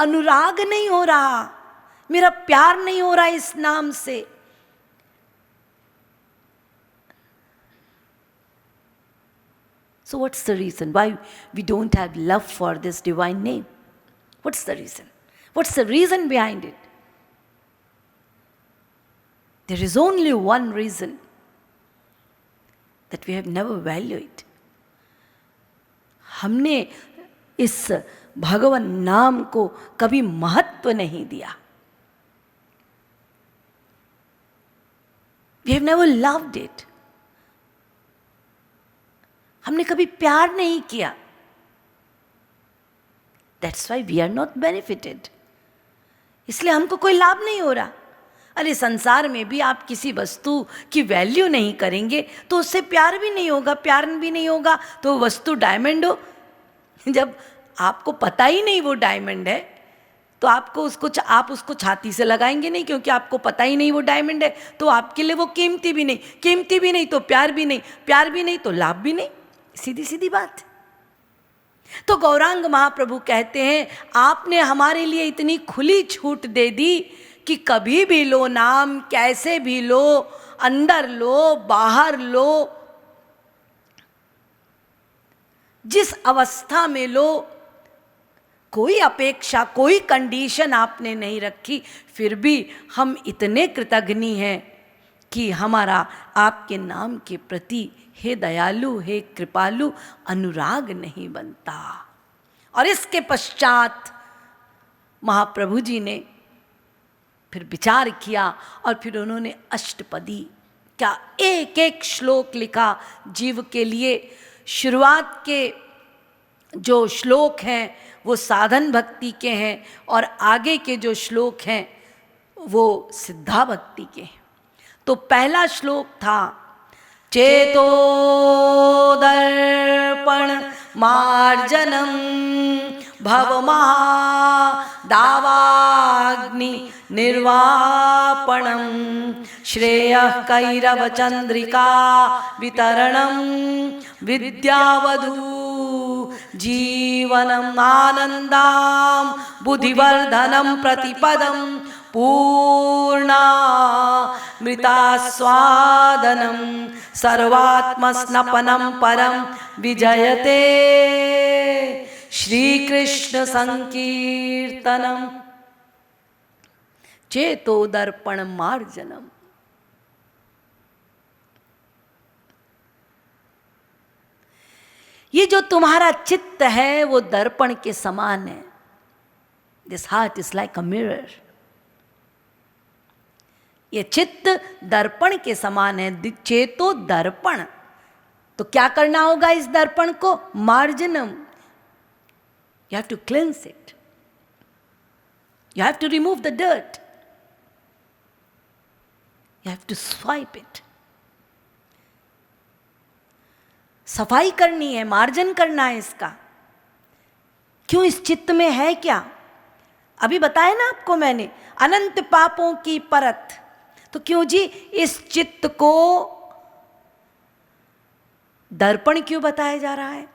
अनुराग नहीं हो रहा, मेरा प्यार नहीं हो रहा इस नाम से। So what's the reason why we don't have love for this divine name? What's the reason? What's the reason behind it? There is only one reason, that we have never valued it. हमने इस भगवान नाम को कभी महत्व नहीं दिया. We have never loved it. हमने कभी प्यार नहीं किया. That's why we are not benefited. इसलिए हमको कोई लाभ नहीं हो रहा. अरे संसार में भी आप किसी वस्तु की वैल्यू नहीं करेंगे तो उससे प्यार भी नहीं होगा. प्यार भी नहीं होगा तो वस्तु डायमंड हो, जब आपको पता ही नहीं वो डायमंड है तो आप उसको छाती से लगाएंगे नहीं, क्योंकि आपको पता ही नहीं वो डायमंड है. तो आपके लिए वो कीमती भी नहीं तो प्यार भी नहीं तो लाभ भी नहीं. सीधी सीधी बात. तो गौरांग महाप्रभु कहते हैं आपने हमारे लिए इतनी खुली छूट दे दी कि कभी भी लो नाम, कैसे भी लो, अंदर लो बाहर लो, जिस अवस्था में लो, कोई अपेक्षा कोई कंडीशन आपने नहीं रखी. फिर भी हम इतने कृतज्ञ हैं कि हमारा आपके नाम के प्रति हे दयालु हे कृपालु अनुराग नहीं बनता. और इसके पश्चात महाप्रभु जी ने फिर विचार किया और फिर उन्होंने अष्टपदी का एक एक श्लोक लिखा जीव के लिए. शुरुआत के जो श्लोक हैं वो साधन भक्ति के हैं और आगे के जो श्लोक हैं वो सिद्धा भक्ति के हैं. तो पहला श्लोक था चेतो दर्पण मार्जनम भवमहा दावाग्नि निर्वापणम श्रेयः कैरव चंद्रिका वितरणम विद्यावधू जीवनम आनंदाम बुद्धिवर्धनम प्रतिपदम पूर्णा मृतास्वादनम सर्वात्मस्नपनम परम विजयते श्री कृष्ण संकीर्तनम चेतो दर्पण मार्जनम. ये जो तुम्हारा चित्त है वो दर्पण के समान है. This heart is like a mirror. ये चित्त दर्पण के समान है. चेतो दर्पण. तो क्या करना होगा इस दर्पण को? मार्जनम. You have to cleanse it. You have to remove the dirt. You have to swipe it. सफाई करनी है, मार्जन करना है इसका. क्यों? इस चित्त में है क्या? अभी बताया ना आपको मैंने, अनंत पापों की परत. तो क्यों जी इस चित्त को दर्पण क्यों बताया जा रहा है?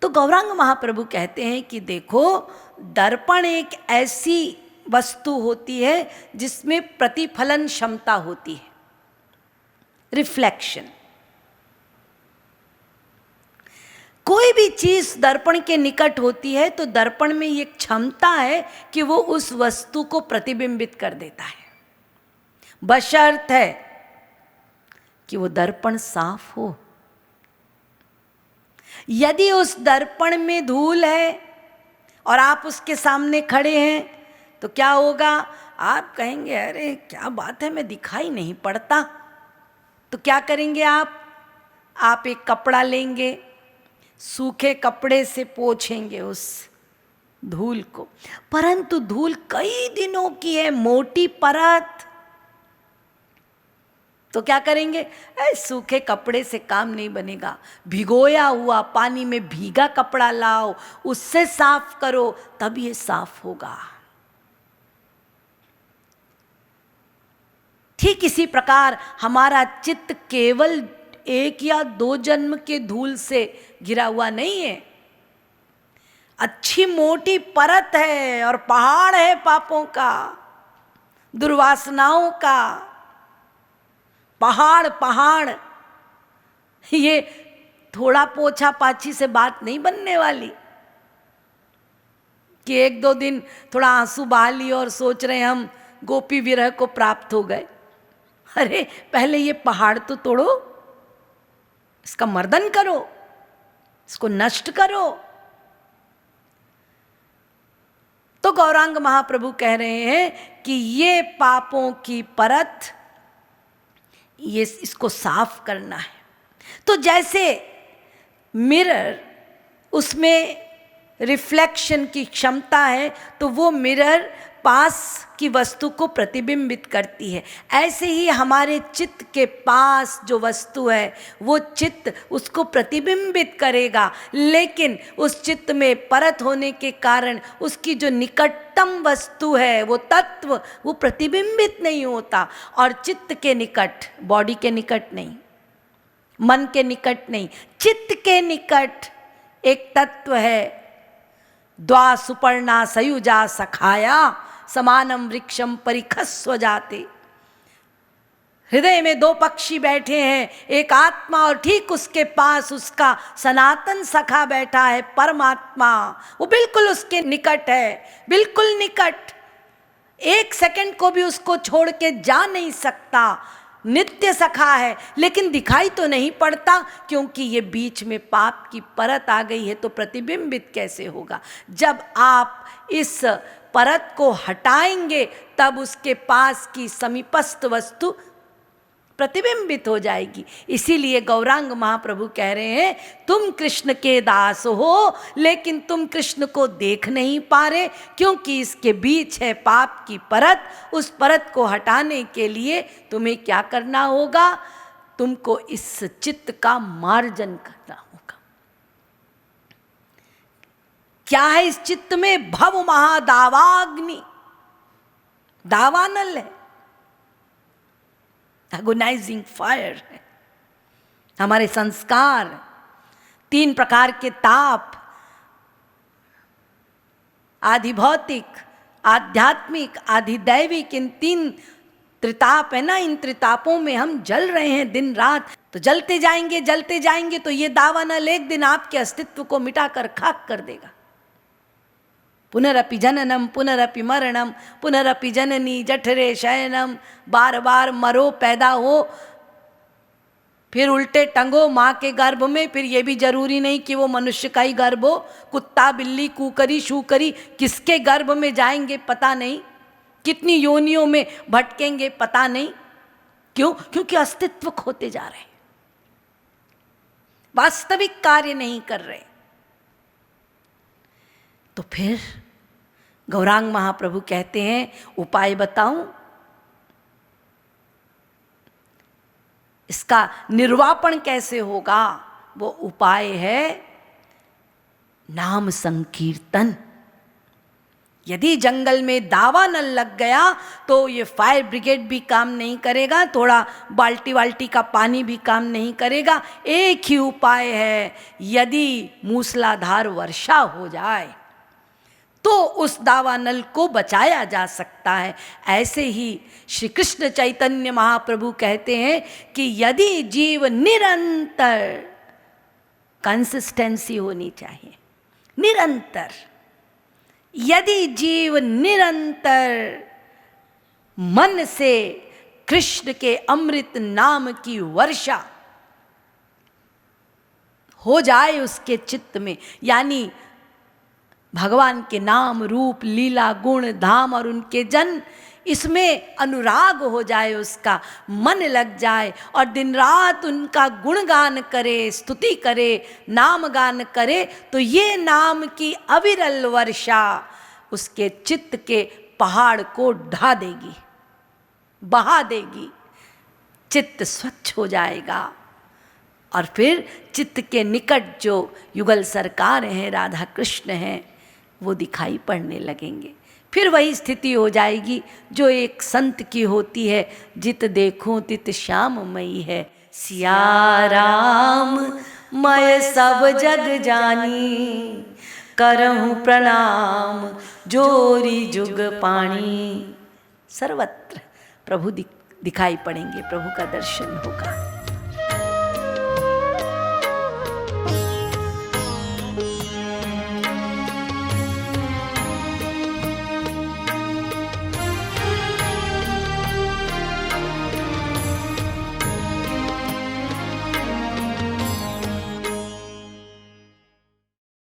तो गौरांग महाप्रभु कहते हैं कि देखो, दर्पण एक ऐसी वस्तु होती है जिसमें प्रतिफलन क्षमता होती है, रिफ्लेक्शन. कोई भी चीज दर्पण के निकट होती है तो दर्पण में ये क्षमता है कि वो उस वस्तु को प्रतिबिंबित कर देता है, बशर्त है कि वो दर्पण साफ हो. यदि उस दर्पण में धूल है और आप उसके सामने खड़े हैं तो क्या होगा? आप कहेंगे अरे क्या बात है, मैं दिखाई नहीं पड़ता. तो क्या करेंगे आप एक कपड़ा लेंगे, सूखे कपड़े से पोंछेंगे उस धूल को. परंतु धूल कई दिनों की है, मोटी परत. तो क्या करेंगे? सूखे कपड़े से काम नहीं बनेगा. भिगोया हुआ पानी में भीगा कपड़ा लाओ, उससे साफ करो, तब ये साफ होगा. ठीक इसी प्रकार हमारा चित्त केवल एक या दो जन्म के धूल से घिरा हुआ नहीं है. अच्छी मोटी परत है और पहाड़ है पापों का, दुर्वासनाओं का। पहाड़ पहाड़, ये थोड़ा पोछा पाछी से बात नहीं बनने वाली कि एक दो दिन थोड़ा आंसू बहा लिए और सोच रहे हैं हम गोपी विरह को प्राप्त हो गए। अरे पहले ये पहाड़ तो तोड़ो, इसका मर्दन करो, इसको नष्ट करो। तो गौरांग महाप्रभु कह रहे हैं कि ये पापों की परत, ये इसको साफ करना है। तो जैसे मिरर, उसमें रिफ्लेक्शन की क्षमता है, तो वो मिरर पास की वस्तु को प्रतिबिंबित करती है। ऐसे ही हमारे चित्त के पास जो वस्तु है वो चित्त उसको प्रतिबिंबित करेगा, लेकिन उस चित्त में परत होने के कारण उसकी जो निकटतम वस्तु है, वो तत्व, वो प्रतिबिंबित नहीं होता। और चित्त के निकट, बॉडी के निकट नहीं, मन के निकट नहीं, चित्त के निकट एक तत्व है, द्वा सुपर्णा सयुजा सखाया समानम वृक्षम परिखस्व जाते। हृदय में दो पक्षी बैठे हैं, एक आत्मा और ठीक उसके पास उसका सनातन सखा बैठा है परमात्मा। वो बिल्कुल उसके निकट है, बिल्कुल निकट, एक सेकंड को भी उसको छोड़ के जा नहीं सकता, नित्य सखा है। लेकिन दिखाई तो नहीं पड़ता, क्योंकि ये बीच में पाप की परत आ गई है, तो प्रतिबिंबित कैसे होगा। जब आप इस परत को हटाएंगे तब उसके पास की समीपस्थ वस्तु प्रतिबिंबित हो जाएगी। इसीलिए गौरांग महाप्रभु कह रहे हैं तुम कृष्ण के दास हो, लेकिन तुम कृष्ण को देख नहीं पा रहे, क्योंकि इसके बीच है पाप की परत। उस परत को हटाने के लिए तुम्हें क्या करना होगा? तुमको इस चित्त का मार्जन करना होगा। क्या है इस चित्त में? भव महादावाग्नि, दावानल है, एगोनाइजिंग फायर है। हमारे संस्कार, तीन प्रकार के ताप, आधि भौतिक, आध्यात्मिक, आधि दैविक, इन तीन त्रिताप है ना, इन त्रितापों में हम जल रहे हैं दिन रात। तो जलते जाएंगे जलते जाएंगे तो ये दावानल एक दिन आपके अस्तित्व को मिटाकर खाक कर देगा। पुनरपि जननम पुनरपि मरणम पुनरपि जननी जठरे शयनम, बार बार मरो, पैदा हो, फिर उल्टे टंगो माँ के गर्भ में। फिर ये भी जरूरी नहीं कि वो मनुष्य का ही गर्भ हो, कुत्ता बिल्ली कुकरी शूकरी किसके गर्भ में जाएंगे पता नहीं, कितनी योनियों में भटकेंगे पता नहीं। क्यों? क्योंकि अस्तित्व खोते जा रहे, वास्तविक कार्य नहीं कर रहे। तो फिर गौरांग महाप्रभु कहते हैं उपाय बताऊं? इसका निर्वापन कैसे होगा? वो उपाय है नाम संकीर्तन। यदि जंगल में दावानल लग गया तो ये फायर ब्रिगेड भी काम नहीं करेगा, थोड़ा बाल्टी वाल्टी का पानी भी काम नहीं करेगा। एक ही उपाय है, यदि मूसलाधार वर्षा हो जाए तो उस दावानल को बचाया जा सकता है। ऐसे ही श्री कृष्ण चैतन्य महाप्रभु कहते हैं कि यदि जीव निरंतर, कंसिस्टेंसी होनी चाहिए, निरंतर, यदि जीव निरंतर मन से कृष्ण के अमृत नाम की वर्षा हो जाए उसके चित्त में, यानी भगवान के नाम रूप लीला गुण धाम और उनके जन, इसमें अनुराग हो जाए, उसका मन लग जाए और दिन रात उनका गुणगान करे, स्तुति करे, नाम गान करे, तो ये नाम की अविरल वर्षा उसके चित्त के पहाड़ को ढा देगी, बहा देगी, चित्त स्वच्छ हो जाएगा। और फिर चित्त के निकट जो युगल सरकार हैं, राधा कृष्ण हैं, वो दिखाई पड़ने लगेंगे। फिर वही स्थिति हो जाएगी जो एक संत की होती है, जित देखूं तित श्याममयी है, सिया राम मैं सब जग जानी, करहूँ प्रणाम जोरी जुग पाणी। सर्वत्र प्रभु दिखाई पड़ेंगे, प्रभु का दर्शन होगा।